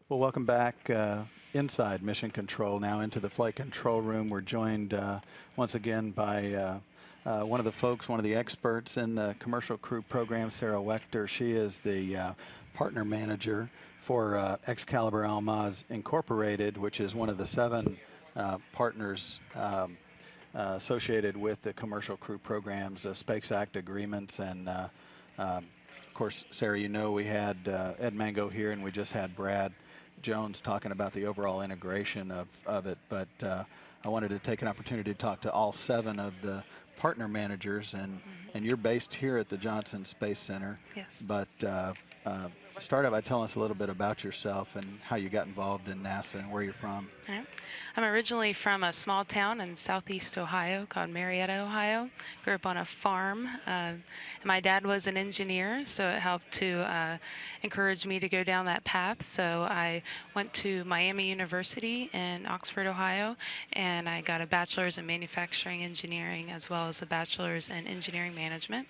Well, welcome back inside Mission Control, now into the flight control room. We're joined once again by one of the folks, one of the experts in the commercial crew program, Sarah Wechter. She is the partner manager for Excalibur Almaz Incorporated, which is one of the seven partners associated with the commercial crew programs, Space Act agreements, and of course, Sarah, you know we had Ed Mango here, and we just had Brad Jones talking about the overall integration of it. But I wanted to take an opportunity to talk to all seven of the partner managers, and you're based here at the Johnson Space Center. Yes. But start out by telling us a little bit about yourself and how you got involved in NASA and where you're from. All right. I'm originally from a small town in southeast Ohio called Marietta, Ohio. Grew up on a farm. My dad was an engineer, so it helped to encourage me to go down that path. So I went to Miami University in Oxford, Ohio, and I got a bachelor's in manufacturing engineering as well as a bachelor's in engineering management.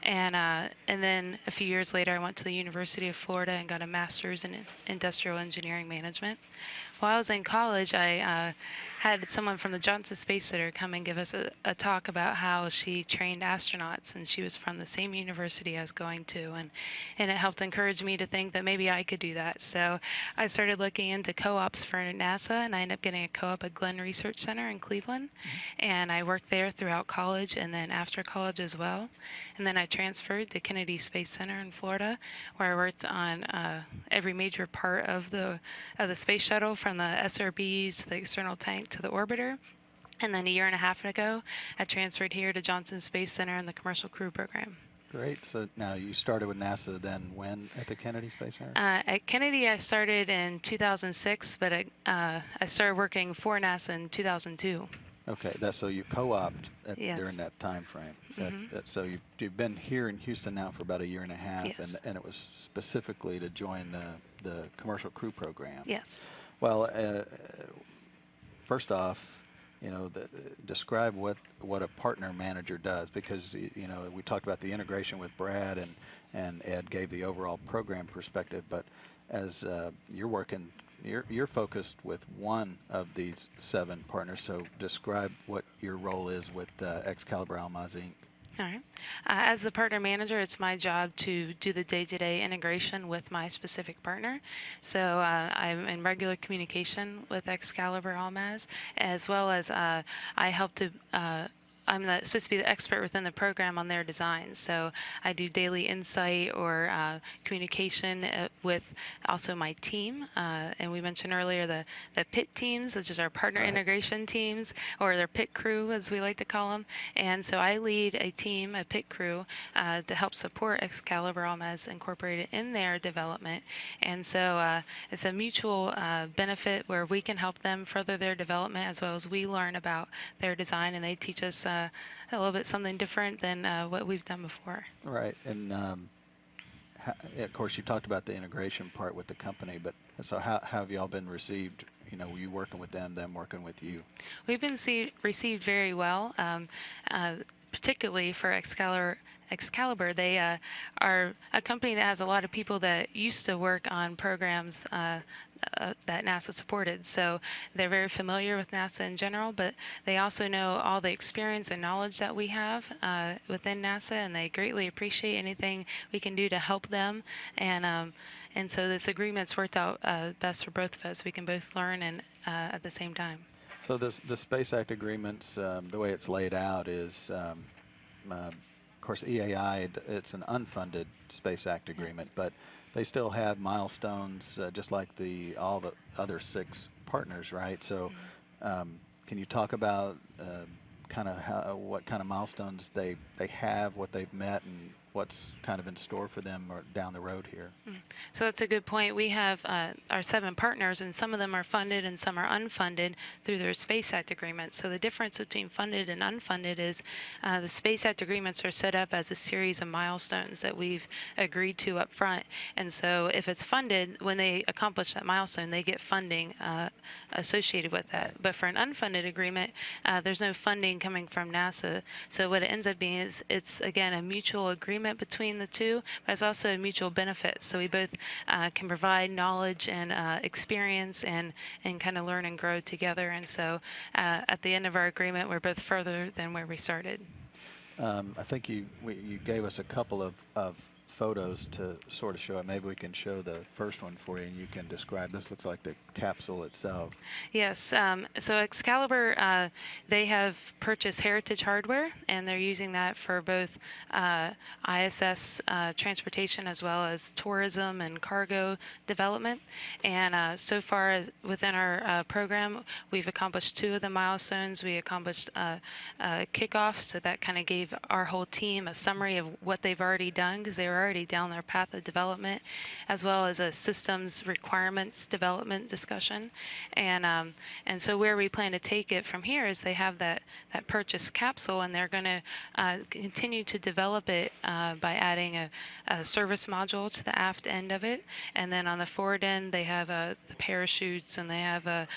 And then a few years later, I went to the University of Florida and got a master's in industrial engineering management. While I was in college, I had someone from the Johnson Space Center come and give us a talk about how she trained astronauts, and she was from the same university I was going to, and it helped encourage me to think that maybe I could do that. So I started looking into co-ops for NASA, and I ended up getting a co-op at Glenn Research Center in Cleveland, and I worked there throughout college and then after college as well. And then I transferred to Kennedy Space Center in Florida, where I worked on every major part of the space shuttle, from the SRBs to the external tank to the orbiter. And then a year and a half ago, I transferred here to Johnson Space Center in the commercial crew program. Great. So now you started with NASA then when at the Kennedy Space Center? At Kennedy, I started in 2006, but I started working for NASA in 2002. Okay, that's so you co-opt Yes. during that time frame. Mhm. So you've been here in Houston now for about a year and a half, Yes. and it was specifically to join the commercial crew program. Yes. Well, first off, describe what a partner manager does, because we talked about the integration with Brad, and Ed gave the overall program perspective, but as you're working, you're focused with one of these seven partners. So describe what your role is with Excalibur Almaz Inc. All right. As the partner manager, it's my job to do the day-to-day integration with my specific partner. So I'm in regular communication with Excalibur Almaz, as well as I help to. Supposed to be the expert within the program on their designs. So I do daily insight or communication with also my team. And we mentioned earlier the PIT teams, which is our partner Right. integration teams, or their PIT crew, as we like to call them. And so I lead a team, a PIT crew, to help support Excalibur Almaz Incorporated in their development. And so it's a mutual benefit where we can help them further their development as well as we learn about their design, and they teach us a little bit something different than what we've done before. Right, and of course you talked about the integration part with the company, but so how have y'all been received? Were you working with them working with you? We've been received very well, particularly for Excalibur. They are a company that has a lot of people that used to work on programs that NASA supported. So they're very familiar with NASA in general, but they also know all the experience and knowledge that we have within NASA, and they greatly appreciate anything we can do to help them. And so this agreement's worked out best for both of us. We can both learn and at the same time. So the Space Act agreements, the way it's laid out is, of course, EAI, it's an unfunded Space Act agreement, but they still have milestones, just like all the other six partners, right? So can you talk about what kind of milestones they have, what they've met, and what's kind of in store for them or down the road here? So that's a good point. We have our seven partners, and some of them are funded and some are unfunded through their Space Act agreements. So the difference between funded and unfunded is the Space Act agreements are set up as a series of milestones that we've agreed to up front. And so if it's funded, when they accomplish that milestone, they get funding associated with that. Right. But for an unfunded agreement, there's no funding coming from NASA. So what it ends up being is it's, again, a mutual agreement agreement between the two, but it's also a mutual benefit. So we both can provide knowledge and experience and kind of learn and grow together. And so at the end of our agreement, we're both further than where we started. I think you gave us a couple of photos to sort of show it. Maybe we can show the first one for you, and you can describe. This looks like the capsule itself. Yes. So Excalibur, they have purchased heritage hardware, and they're using that for both ISS transportation as well as tourism and cargo development. And so far within our program, we've accomplished 2 of the milestones. We accomplished kickoff, so that kind of gave our whole team a summary of what they've already done because they were already down their path of development, as well as a systems requirements development discussion. And so where we plan to take it from here is they have that purchase capsule, and they're going to continue to develop it by adding a service module to the aft end of it. And then on the forward end, they have the parachutes, and they have a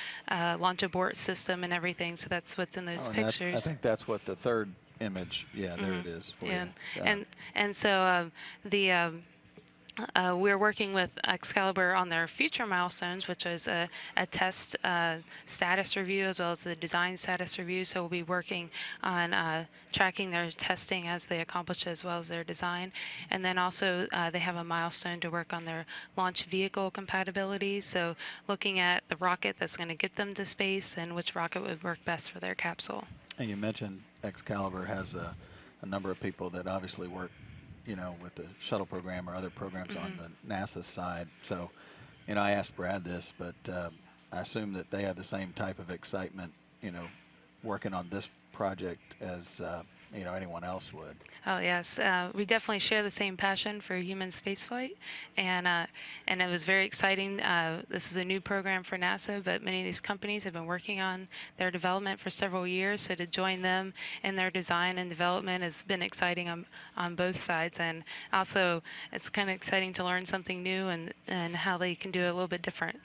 launch abort system and everything. So that's what's in those pictures. I think that's what the third image. Yeah, there it is for you. And so we're working with Excalibur on their future milestones, which is a test status review as well as the design status review. So we'll be working on tracking their testing as they accomplish as well as their design. And then also they have a milestone to work on their launch vehicle compatibility. So looking at the rocket that's going to get them to space and which rocket would work best for their capsule. And you mentioned Excalibur has a number of people that obviously work, with the shuttle program or other programs on the NASA side. So, I asked Brad this, but I assume that they have the same type of excitement, working on this project as anyone else would. Oh yes, we definitely share the same passion for human spaceflight, and it was very exciting. This is a new program for NASA, but many of these companies have been working on their development for several years. So to join them in their design and development has been exciting on both sides, and also it's kind of exciting to learn something new and how they can do it a little bit different.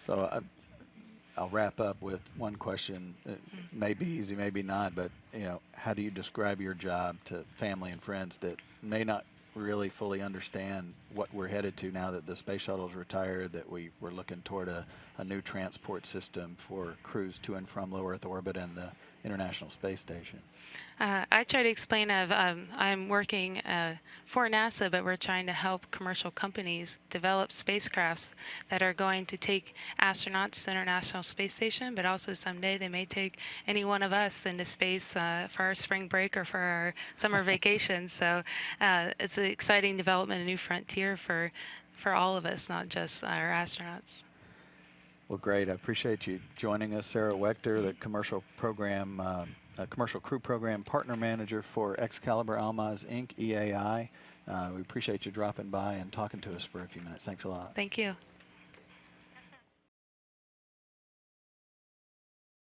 So I'll wrap up with one question. It may be easy, maybe not, but how do you describe your job to family and friends that may not really fully understand what we're headed to now that the space shuttle's retired, that we're looking toward a new transport system for crews to and from low Earth orbit and the International Space Station? I try to explain I'm working for NASA, but we're trying to help commercial companies develop spacecrafts that are going to take astronauts to the International Space Station, but also someday they may take any one of us into space for our spring break or for our summer vacation. So it's an exciting development, a new frontier for all of us, not just our astronauts. Well, great. I appreciate you joining us, Sarah Wechter, the commercial crew program partner manager for Excalibur Almaz Inc. EAI. We appreciate you dropping by and talking to us for a few minutes. Thanks a lot. Thank you.